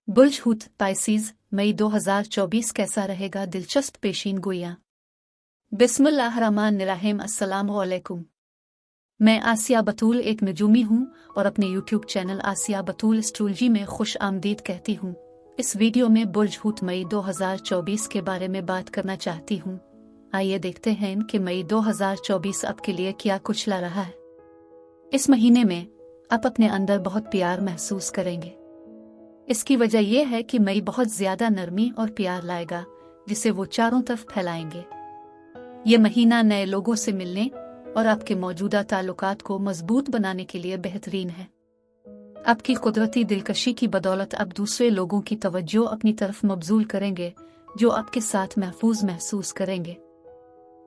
बुर्ज हूत Pisces मई 2024 कैसा रहेगा? दिलचस्प पेशीन गोइयां। बिस्मिल्लाहिर्रहमानिर्रहीम। अस्सलामु अलैकुम। मैं आसिया बतूल एक नजूमी हूँ और अपने यूट्यूब चैनल आसिया बतूल एस्ट्रोलॉजी में खुश आमदीद कहती हूँ। इस वीडियो में बुर्ज हूत मई 2024 के बारे में बात करना चाहती हूँ। आइए देखते हैं कि मई 2024 आपके लिए क्या कुछ ला रहा है। इस महीने में आप अपने अंदर बहुत प्यार महसूस करेंगे। इसकी वजह यह है कि मई बहुत ज्यादा नरमी और प्यार लाएगा, जिसे वो चारों तरफ फैलाएंगे। ये महीना नए लोगों से मिलने और आपके मौजूदा ताल्लुकात को मजबूत बनाने के लिए बेहतरीन है। आपकी कुदरती दिलकशी की बदौलत आप दूसरे लोगों की तवज्जो अपनी तरफ मबजूल करेंगे, जो आपके साथ महफूज महसूस करेंगे।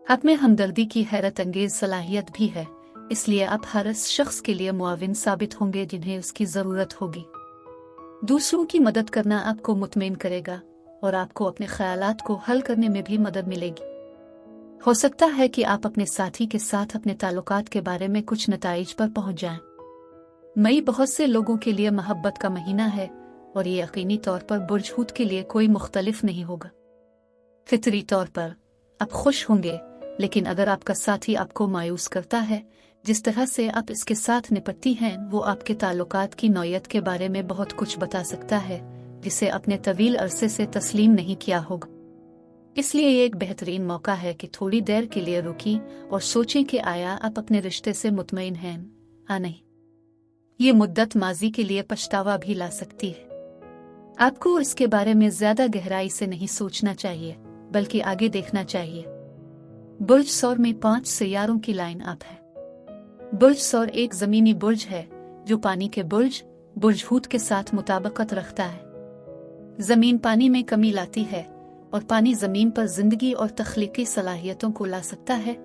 आप में हमदर्दी की हैरत अंगेज सलाहियत भी है, इसलिए आप हर उस शख्स के लिए मुआविन साबित होंगे जिन्हें उसकी जरूरत होगी। दूसरों की मदद करना आपको मुतमईन करेगा और आपको अपने ख्यालात को हल करने में भी मदद मिलेगी। हो सकता है कि आप अपने साथी के साथ अपने ताल्लुकात के बारे में कुछ नताइज पर पहुंच जाएं। मई बहुत से लोगों के लिए मोहब्बत का महीना है और ये यकीनी तौर पर बुर्ज हूत के लिए कोई मुख्तलिफ नहीं होगा। फितरी तौर पर आप खुश होंगे, लेकिन अगर आपका साथी आपको मायूस करता है, जिस तरह से आप इसके साथ निपटती हैं, वो आपके ताल्लुकात की नौयत के बारे में बहुत कुछ बता सकता है, जिसे अपने तवील अरसे से तस्लीम नहीं किया होगा। इसलिए ये एक बेहतरीन मौका है कि थोड़ी देर के लिए रुकी और सोचें कि आया आप अपने रिश्ते से मुतमईन हैं या नहीं। ये मुद्दत माजी के लिए पछतावा भी ला सकती है। आपको इसके बारे में ज्यादा गहराई से नहीं सोचना चाहिए, बल्कि आगे देखना चाहिए। बुर्ज सौर में 5 सियारों की लाइन अप है। बुर्ज सौर एक जमीनी बुर्ज है जो पानी के बुर्ज हूत के साथ मुताबिकत रखता है। जमीन पानी में कमी लाती है और पानी जमीन पर जिंदगी और तख्लीकी सलाहियतों को ला सकता है।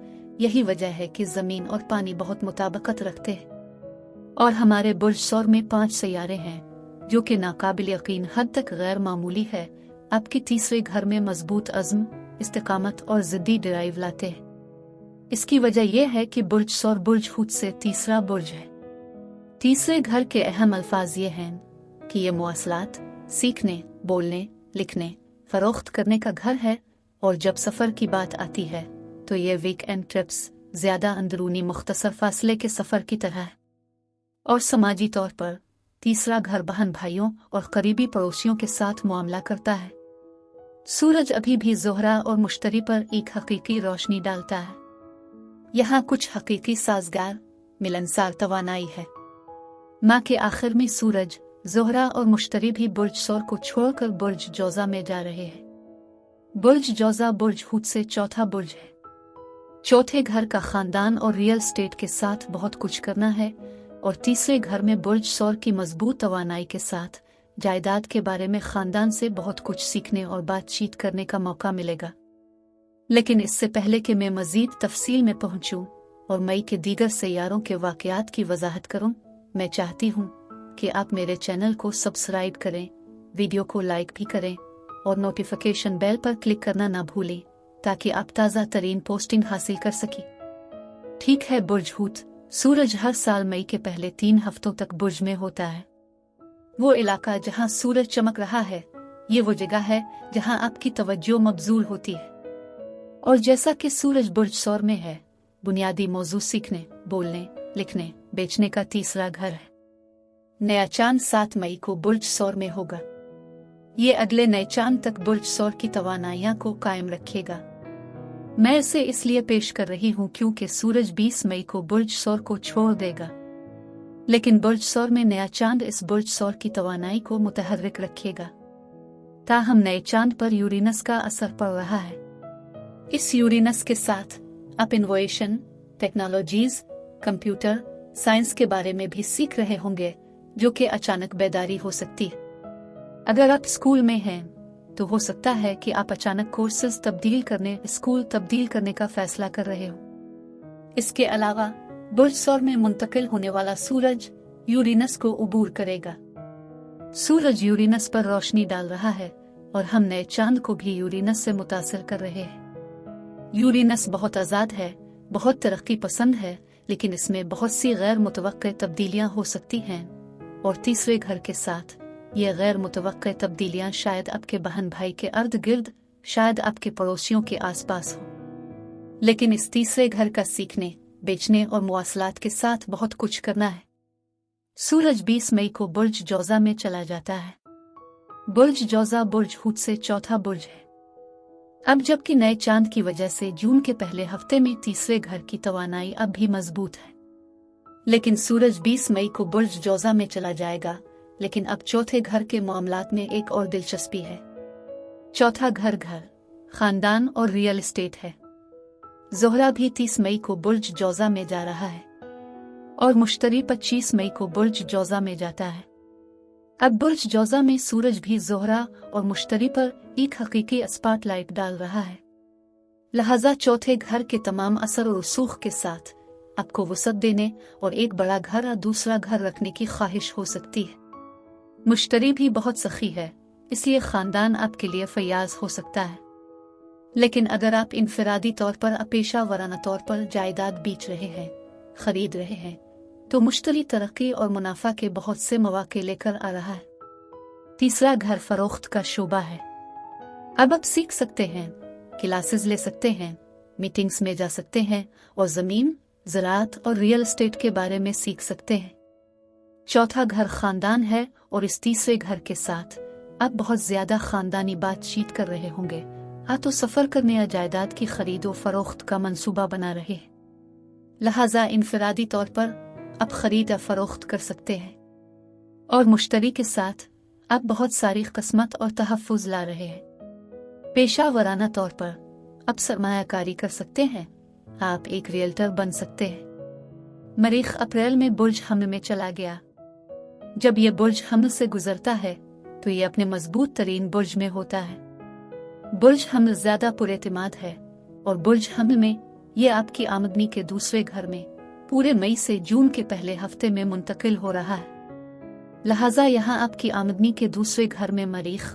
यही वजह है कि जमीन और पानी बहुत मुताबिकत रखते हैं। और हमारे बुर्ज सौर में 5 सियारे हैं, जो कि नाकाबिल यकीन हद तक गैर मामूली है। आपके तीसरे घर में मजबूत अज़्म, इस्तिकामत और जिद्दी ड्राइव लाते हैं। इसकी वजह यह है कि बुर्ज सौर बुर्ज हूत से तीसरा बुर्ज है। तीसरे घर के अहम अल्फाज ये हैं कि ये मुआसलात, सीखने, बोलने, लिखने, फरोख्त करने का घर है। और जब सफ़र की बात आती है तो ये वीकेंड ट्रिप्स, ज्यादा अंदरूनी मुख्तसर फासले के सफ़र की तरह है। और समाजी तौर पर तीसरा घर बहन भाइयों और करीबी पड़ोसियों के साथ मुआमला करता है। सूरज अभी भी ज़ोहरा और मुश्तरी पर एक हकीकी रोशनी डालता है। यहाँ कुछ हकीकी साजगार मिलनसार तवानाई है। माह के आखिर में सूरज, ज़ोहरा और मुश्तरी भी बुर्ज सौर को छोड़कर बुर्ज जौज़ा में जा रहे हैं। बुर्ज जौज़ा बुर्ज हूत से चौथा बुर्ज है। चौथे घर का खानदान और रियल स्टेट के साथ बहुत कुछ करना है और तीसरे घर में बुर्ज सौर की मजबूत तवानाई के साथ जायदाद के बारे में खानदान से बहुत कुछ सीखने और बातचीत करने का मौका मिलेगा। लेकिन इससे पहले कि मैं मजीद तफसील में पहुंचूं और मई के दीगर सैयारों के वाकयात की वजाहत करूं, मैं चाहती हूं कि आप मेरे चैनल को सब्सक्राइब करें, वीडियो को लाइक भी करें और नोटिफिकेशन बेल पर क्लिक करना ना भूलें, ताकि आप ताज़ा तरीन पोस्टिंग हासिल कर सकें। ठीक है, बुर्ज हूत सूरज हर साल मई के पहले 3 हफ्तों तक बुर्ज में होता है। वो इलाका जहां सूरज चमक रहा है, ये वो जगह है जहां आपकी तवज्जो मबजूल होती है। और जैसा कि सूरज बुर्ज सौर में है, बुनियादी मौजू सीखने, बोलने, लिखने, बेचने का तीसरा घर है। नया चांद 7 मई को बुर्ज सौर में होगा। ये अगले नए चांद तक बुर्ज सौर की तवानाइयां को कायम रखेगा। मैं इसे इसलिए पेश कर रही हूँ क्योंकि सूरज 20 मई को बुर्ज सौर को छोड़ देगा, लेकिन बुर्ज सौर में नया चांद इस बुर्ज सौर की तवानाई को मुतहर्रिक रखेगा। ताहम नए चांद पर यूरेनस का असर पड़ रहा है। इस यूरेनस के साथ आप इनोवेशन, टेक्नोलॉजीज, कंप्यूटर साइंस के बारे में भी सीख रहे होंगे, जो कि अचानक बेदारी हो सकती है। अगर आप स्कूल में हैं तो हो सकता है कि आप अचानक कोर्सेज स्कूल तब्दील करने का फैसला कर रहे हो। इसके अलावा बुर्ज सौर में मुंतकिल होने वाला सूरज यूरेनस को उबूर करेगा। सूरज यूरेनस पर रोशनी डाल रहा है और हम नए चांद को भी यूरेनस से मुतासिर कर रहे हैं। यूरेनस बहुत आज़ाद है, बहुत तरक्की पसंद है, लेकिन इसमें बहुत सी गैर मुतवक्के तब्दीलियां हो सकती हैं और तीसरे घर के साथ ये गैर मुतवक्के तब्दीलियां शायद आपके बहन भाई के अर्द गिर्द, शायद आपके पड़ोसियों के आसपास हो, लेकिन इस तीसरे घर का सीखने, बेचने और मुआसलात के साथ बहुत कुछ करना है। सूरज 20 मई को बुर्ज जौज़ा में चला जाता है। बुर्ज जौज़ा बुर्ज हूत से चौथा बुर्ज है। अब जबकि नए चांद की वजह से जून के पहले हफ्ते में तीसरे घर की तवानाई अब भी मजबूत है, लेकिन सूरज 20 मई को बुर्ज जौज़ा में चला जाएगा। लेकिन अब चौथे घर के मामलात में एक और दिलचस्पी है। चौथा घर घर, खानदान और रियल एस्टेट है। ज़ोहरा भी 30 मई को बुर्ज जौज़ा में जा रहा है और मुश्तरी 25 मई को बुर्ज जौज़ा में जाता है। अब बुर्ज जौज़ा में सूरज भी ज़ोहरा और मुश्तरी पर एक हकीकी स्पॉटलाइट डाल रहा है। लिहाजा चौथे घर के तमाम असर और रसूख के साथ आपको वसअत देने और एक बड़ा घर या दूसरा घर रखने की ख्वाहिश हो सकती है। मुश्तरी भी बहुत सखी है, इसलिए खानदान आपके लिए फयाज हो सकता है। लेकिन अगर आप इनफरादी तौर पर पेशा वराना तौर पर जायदाद बेच रहे हैं, खरीद रहे हैं, तो मुश्तरी तरक्की और मुनाफा के बहुत से मौके लेकर आ रहा है। तीसरा घर फरोख्त का शोबा है। अब आप सीख सकते हैं, क्लासेस ले सकते हैं, मीटिंग्स में जा सकते हैं और ज़मीन, ज़राअत और रियल एस्टेट के बारे में सीख सकते हैं। चौथा घर खानदान है और इस तीसरे घर के साथ आप बहुत ज्यादा खानदानी बातचीत कर रहे होंगे। तो सफर करने या जायदाद की खरीद और फरोख्त का मंसूबा बना रहे हैं। लिहाजा इनफरादी तौर पर आप खरीद या फरोख्त कर सकते हैं और मुश्तरी के साथ आप बहुत सारी किस्मत और तहफ़्फ़ुज़ ला रहे हैं। पेशा वराना तौर पर आप सरमायाकारी कर सकते हैं। आप एक रियल्टर बन सकते हैं। मरीख अप्रैल में बुर्ज हमल में चला गया। जब यह बुर्ज हमल से गुजरता है तो ये अपने मजबूत तरीन बुर्ज में होता है। बुर्ज हमल ज्यादा पुरएतमाद है और बुर्ज हमल में ये आपकी आमदनी के दूसरे घर में पूरे मई से जून के पहले हफ्ते में मुंतकिल हो रहा है। लिहाजा यहाँ आपकी आमदनी के दूसरे घर में मरीख,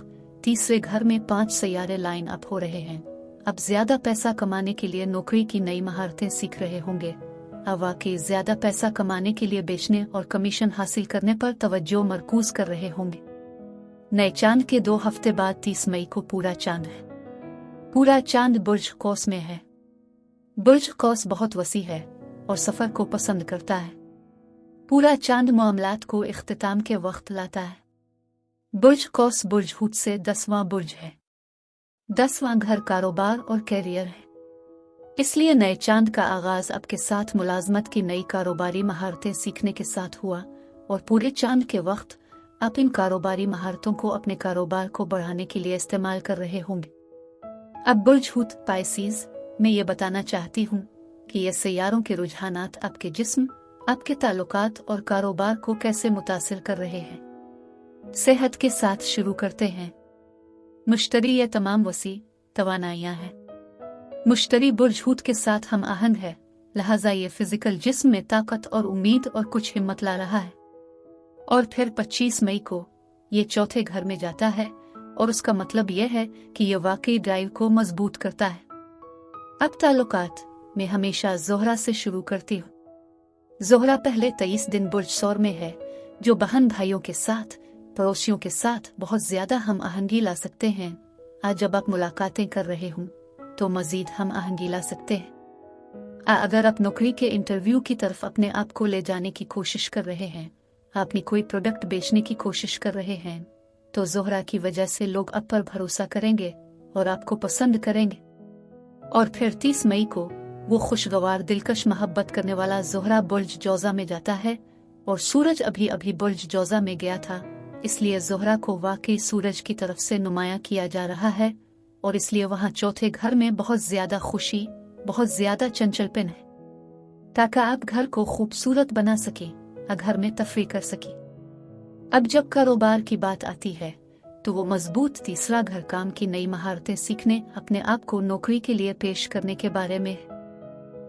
तीसरे घर में 5 सैयारे लाइन अप हो रहे हैं। अब ज्यादा पैसा कमाने के लिए नौकरी की नई महारतें सीख रहे होंगे। वाकई ज्यादा पैसा कमाने के लिए बेचने और कमीशन हासिल करने पर तवज्जो मरकूज कर रहे होंगे। नए चांद के 2 हफ्ते बाद 30 मई को पूरा चांद है। पूरा चांद बुर्ज कौस में है। बुर्ज कौस बहुत वसी है और सफर को पसंद करता है। पूरा चांद मामलात को इख्तिताम के वक्त लाता है। बुर्ज कौस बुर्ज हूत से 10वां बुर्ज है। 10वां घर कारोबार और कैरियर है। इसलिए नए चांद का आगाज आपके साथ मुलाजमत की नई कारोबारी महारतें सीखने के साथ हुआ और पूरे चांद के वक्त आप इन कारोबारी महारतों को अपने कारोबार को बढ़ाने के लिए इस्तेमाल कर रहे होंगे। अब बुर्ज हूत पाइसीज में ये बताना चाहती हूँ कि ये सैयारों के रुझानात आपके जिस्म, आपके ताल्लुकात और कारोबार को कैसे मुतासिर कर रहे हैं। सेहत के साथ शुरू करते हैं। मुश्तरी ये तमाम वसी तवानाइयाँ हैं। मुश्तरी बुर्ज हूत के साथ हम आहंग है, लिहाजा ये फिजिकल जिस्म में ताकत और उम्मीद और कुछ हिम्मत ला रहा है। और फिर 25 मई को ये चौथे घर में जाता है और उसका मतलब यह है कि यह वाकई ड्राइव को मजबूत करता है। अब ताल्लुकात में हमेशा ज़ोहरा से शुरू करती हूँ। ज़ोहरा पहले 23 दिन बुर्ज सौर में है, जो बहन भाइयों के साथ, पड़ोसियों के साथ बहुत ज्यादा हम आहंगी ला सकते हैं। आज जब आप मुलाकातें कर रहे हों तो मजीद हम आहंगी ला सकते हैं। अगर आप नौकरी के इंटरव्यू की तरफ अपने आप को ले जाने की कोशिश कर रहे हैं, अपनी कोई प्रोडक्ट बेचने की कोशिश कर रहे हैं, तो ज़ोहरा की वजह से लोग आप पर भरोसा करेंगे और आपको पसंद करेंगे। और फिर 30 मई को वो खुशगवार दिलकश मोहब्बत करने वाला ज़ोहरा बुर्ज जौज़ा में जाता है और सूरज अभी अभी बुर्ज जौज़ा में गया था, इसलिए ज़ोहरा को वाकई सूरज की तरफ से नुमाया किया जा रहा है और इसलिए वहाँ चौथे घर में बहुत ज्यादा खुशी, बहुत ज्यादा चंचलपन है, ताकि आप घर को खूबसूरत बना सके, घर में तफरी कर सके। अब जब कारोबार की बात आती है तो वो मजबूत तीसरा घर काम की नई महारतें सीखने, अपने आप को नौकरी के लिए पेश करने के बारे में है।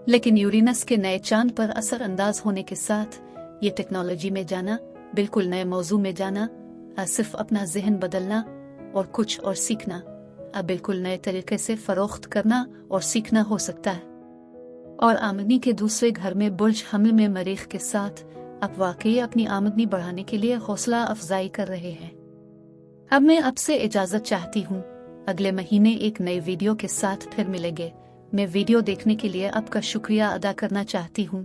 लेकिन यूरेनस के नए चांद पर असर अंदाज होने के साथ ये टेक्नोलॉजी में जाना, बिल्कुल नए मौजू में जाना, सिर्फ अपना जहन बदलना और कुछ और सीखना, अब बिल्कुल नए तरीके से फरोख्त करना और सीखना हो सकता है। और आमदनी के दूसरे घर में बुर्ज हमल में मरीख के साथ आप वाकई अपनी आमदनी बढ़ाने के लिए हौसला अफजाई कर रहे हैं। अब मैं आपसे इजाजत चाहती हूँ। अगले महीने एक नए वीडियो के साथ फिर मिलेंगे। मैं वीडियो देखने के लिए आपका शुक्रिया अदा करना चाहती हूँ।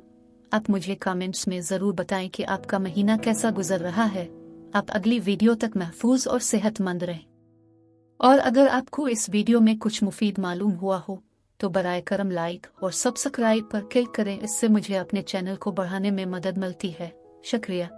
आप मुझे कमेंट्स में ज़रूर बताएं कि आपका महीना कैसा गुजर रहा है। आप अगली वीडियो तक महफूज और सेहतमंद रहें। और अगर आपको इस वीडियो में कुछ मुफीद मालूम हुआ हो तो बराए करम लाइक और सब्सक्राइब पर क्लिक करें। इससे मुझे अपने चैनल को बढ़ाने में मदद मिलती है। शुक्रिया।